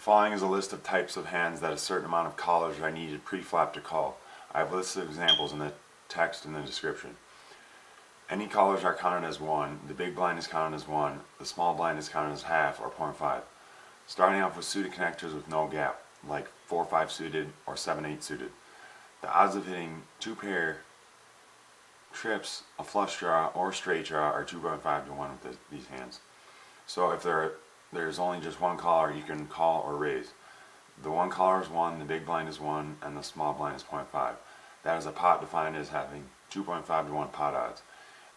following is a list of types of hands that a certain amount of callers are needed pre-flop to call. I have listed examples in the text in the description. Any callers are counted as 1, the big blind is counted as 1, the small blind is counted as half or 0.5. Starting off with suited connectors with no gap, like 4-5 suited or 7-8 suited. The odds of hitting 2 pair trips, a flush draw, or straight draw are 2.5 to 1 with these hands. So if there's only just one caller, you can call or raise. The one caller is 1, the big blind is 1, and the small blind is 0.5. That is a pot defined as having 2.5 to 1 pot odds.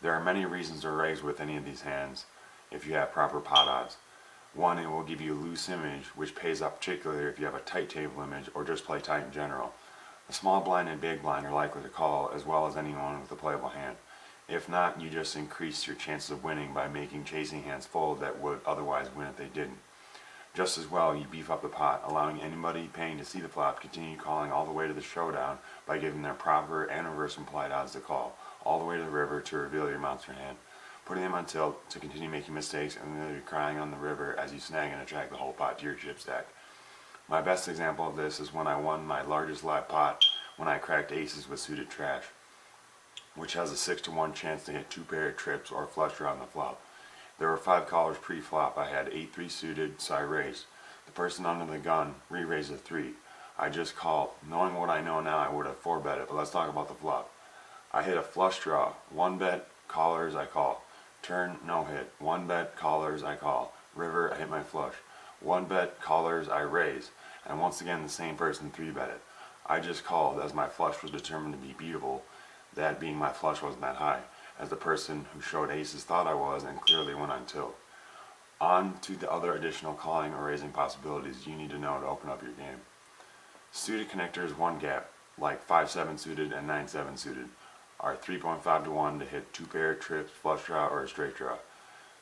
There are many reasons to raise with any of these hands if you have proper pot odds. One, it will give you a loose image, which pays up particularly if you have a tight table image or just play tight in general. The small blind and big blind are likely to call, as well as anyone with a playable hand. If not, you just increase your chances of winning by making chasing hands fold that would otherwise win if they didn't. Just as well, you beef up the pot, allowing anybody paying to see the flop continue calling all the way to the showdown by giving them proper and reverse implied odds to call, all the way to the river to reveal your monster hand, putting them on tilt to continue making mistakes and then crying on the river as you snag and attract the whole pot to your chip stack. My best example of this is when I won my largest live pot when I cracked aces with suited trash, which has a 6 to 1 chance to hit 2 pair trips or flush draw on the flop. There were 5 callers pre-flop. I had 8-3 suited, so I raised. The person under the gun re-raised a 3. I just called. Knowing what I know now, I would have 4-bet it, but let's talk about the flop. I hit a flush draw. 1 bet, callers, I call. Turn, no hit. 1 bet, callers, I call. River, I hit my flush. 1 bet, callers, I raise. And once again, the same person 3-bet it. I just called as my flush was determined to be beatable, that being my flush wasn't that high, as the person who showed aces thought I was and clearly went on tilt. On to the other additional calling or raising possibilities you need to know to open up your game. Suited connectors 1 gap, like 5-7 suited and 9-7 suited, are 3.5 to 1 to hit 2 pair trips, flush draw, or a straight draw.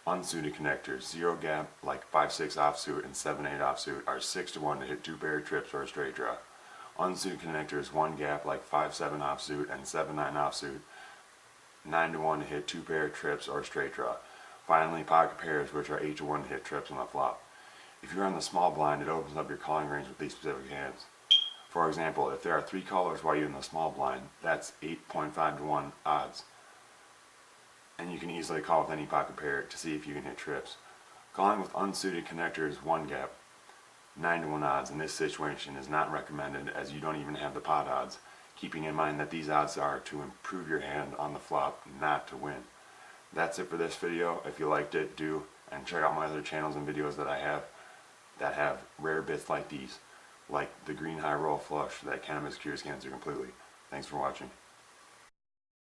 Unsuited connectors 0 gap, like 5-6 offsuit and 7-8 offsuit, are 6 to 1 to hit 2 pair trips or a straight draw. Unsuited connectors 1 gap, like 5-7 offsuit and 7-9 offsuit, 9 to 1 to hit 2 pair trips or a straight draw. Finally, pocket pairs, which are 8 to 1 to hit trips on the flop. If you're on the small blind, it opens up your calling range with these specific hands. For example, if there are 3 callers while you're in the small blind, that's 8.5 to 1 odds. And you can easily call with any pocket pair to see if you can hit trips. Calling with unsuited connectors 1 gap, 9 to 1 odds in this situation is not recommended, as you don't even have the pot odds, keeping in mind that these odds are to improve your hand on the flop, not to win. That's it for this video. If you liked it, do, and check out my other channels and videos that I have that have rare bits like these, like the green high roll flush that can obscure cancer completely. Thanks for watching.